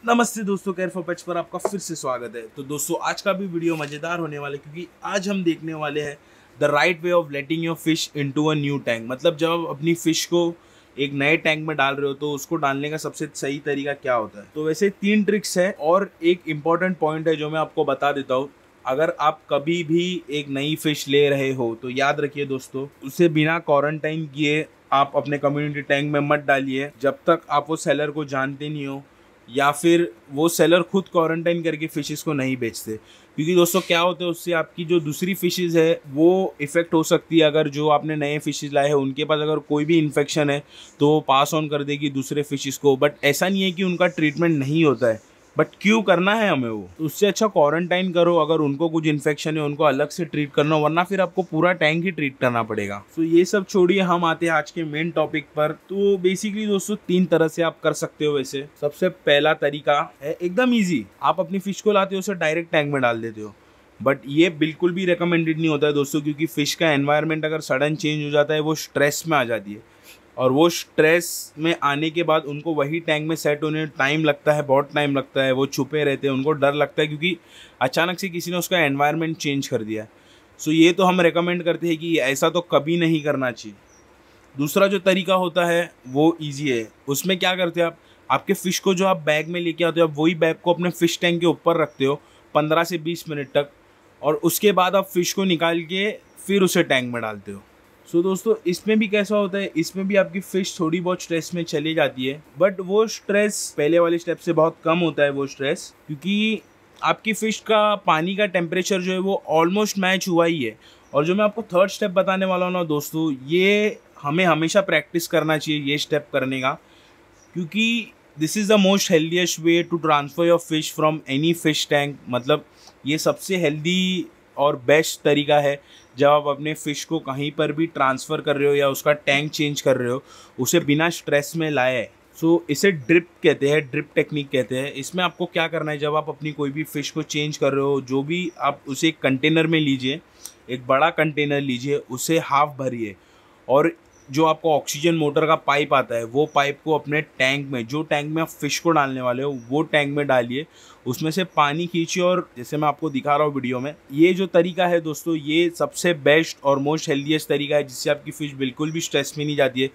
नमस्ते दोस्तों, care for pets पर आपका फिर से स्वागत है। तो दोस्तों आज का भी वीडियो मज़ेदार होने वाला है क्योंकि आज हम देखने वाले हैं the right way of letting your fish into a new tank. मतलब जब आप अपनी फिश को एक नए टैंक में डाल रहे हो तो उसको डालने का सबसे सही तरीका क्या होता है। तो वैसे 3 ट्रिक्स है और एक इम्पॉर्टेंट पॉइंट है जो मैं आपको बता देता हूँ। अगर आप कभी भी एक नई फिश ले रहे हो तो याद रखिए दोस्तों, उसे बिना क्वारंटाइन किए आप अपने कम्युनिटी टैंक में मत डालिए जब तक आप वो सेलर को जानते नहीं हो या फिर वो सेलर खुद क्वारंटाइन करके फिशेस को नहीं बेचते। क्योंकि दोस्तों क्या होता है, उससे आपकी जो दूसरी फिशेस है वो इफेक्ट हो सकती है। अगर जो आपने नए फिशेस लाए हैं उनके पास अगर कोई भी इन्फेक्शन है तो वो पास ऑन कर देगी दूसरे फिशेस को। बट ऐसा नहीं है कि उनका ट्रीटमेंट नहीं होता है, बट क्यों करना है हमें वो, तो उससे अच्छा क्वारंटाइन करो। अगर उनको कुछ इन्फेक्शन है उनको अलग से ट्रीट करना, वरना फिर आपको पूरा टैंक ही ट्रीट करना पड़ेगा। तो ये सब छोड़िए, हम आते हैं आज के मेन टॉपिक पर। तो बेसिकली दोस्तों 3 तरह से आप कर सकते हो। वैसे सबसे पहला तरीका है एकदम ईजी, आप अपनी फिश को लाते हो उसे डायरेक्ट टैंक में डाल देते हो। बट ये बिल्कुल भी रिकमेंडेड नहीं होता है दोस्तों, क्योंकि फिश का एनवायरनमेंट अगर सडन चेंज हो जाता है वो स्ट्रेस में आ जाती है, और वो स्ट्रेस में आने के बाद उनको वही टैंक में सेट होने टाइम लगता है, बहुत टाइम लगता है। वो छुपे रहते हैं, उनको डर लगता है क्योंकि अचानक से किसी ने उसका एनवायरनमेंट चेंज कर दिया है। सो ये तो हम रेकमेंड करते हैं कि ऐसा तो कभी नहीं करना चाहिए। दूसरा जो तरीका होता है वो ईजी है। उसमें क्या करते हैं आप, आपके फ़िश को जो आप बैग में लेके आते हो, आप वही बैग को अपने फ़िश टैंक के ऊपर रखते हो 15 से 20 मिनट तक, और उसके बाद आप फ़िश को निकाल के फिर उसे टैंक में डालते हो। सो दोस्तों इसमें भी कैसा होता है, इसमें भी आपकी फ़िश थोड़ी बहुत स्ट्रेस में चली जाती है, बट वो स्ट्रेस पहले वाले स्टेप से बहुत कम होता है वो स्ट्रेस, क्योंकि आपकी फ़िश का पानी का टेम्परेचर जो है वो ऑलमोस्ट मैच हुआ ही है। और जो मैं आपको थर्ड स्टेप बताने वाला हूँ ना दोस्तों, ये हमें हमेशा प्रैक्टिस करना चाहिए ये स्टेप करने का, क्योंकि this is the most healthiest way to transfer your fish from any fish tank. मतलब ये सबसे हेल्दी और बेस्ट तरीका है जब आप अपने फ़िश को कहीं पर भी ट्रांसफ़र कर रहे हो या उसका टैंक चेंज कर रहे हो, उसे बिना स्ट्रेस में लाए। सो इसे ड्रिप कहते हैं, ड्रिप टेक्निक कहते हैं। इसमें आपको क्या करना है, जब आप अपनी कोई भी फ़िश को चेंज कर रहे हो, जो भी आप उसे एक कंटेनर में लीजिए, एक बड़ा कंटेनर लीजिए, उसे हाफ भरिए, और जो आपको ऑक्सीजन मोटर का पाइप आता है वो पाइप को अपने टैंक में, जो टैंक में आप फिश को डालने वाले हो वो टैंक में डालिए, उसमें से पानी खींचिए। और जैसे मैं आपको दिखा रहा हूँ वीडियो में, ये जो तरीका है दोस्तों ये सबसे बेस्ट और मोस्ट हेल्दीएस्ट तरीका है, जिससे आपकी फ़िश बिल्कुल भी स्ट्रेस में नहीं जाती है।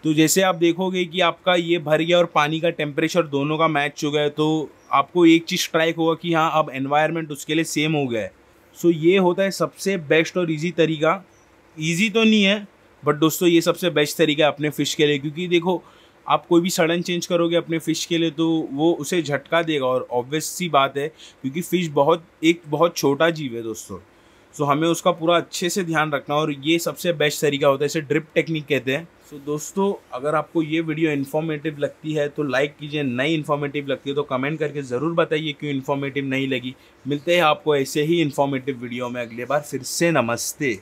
तो जैसे आप देखोगे कि आपका ये भर गया और पानी का टेम्परेचर दोनों का मैच हो गया है, तो आपको एक चीज़ स्ट्राइक होगा कि हाँ अब एनवायरनमेंट उसके लिए सेम हो गया है। सो ये होता है सबसे बेस्ट और ईजी तरीका। ईजी तो नहीं है बट दोस्तों ये सबसे बेस्ट तरीका है अपने फ़िश के लिए, क्योंकि देखो आप कोई भी सडन चेंज करोगे अपने फ़िश के लिए तो वो उसे झटका देगा, और ऑब्वियस सी बात है क्योंकि फ़िश बहुत छोटा जीव है दोस्तों। सो हमें उसका पूरा अच्छे से ध्यान रखना, और ये सबसे बेस्ट तरीका होता है, इसे ड्रिप टेक्निक कहते हैं। सो दोस्तों अगर आपको ये वीडियो इन्फॉर्मेटिव लगती है तो लाइक कीजिए, नहीं इन्फॉर्मेटिव लगती है तो कमेंट करके ज़रूर बताइए क्यों इन्फॉर्मेटिव नहीं लगी। मिलते हैं आपको ऐसे ही इन्फॉर्मेटिव वीडियो में अगली बार। फिर से नमस्ते।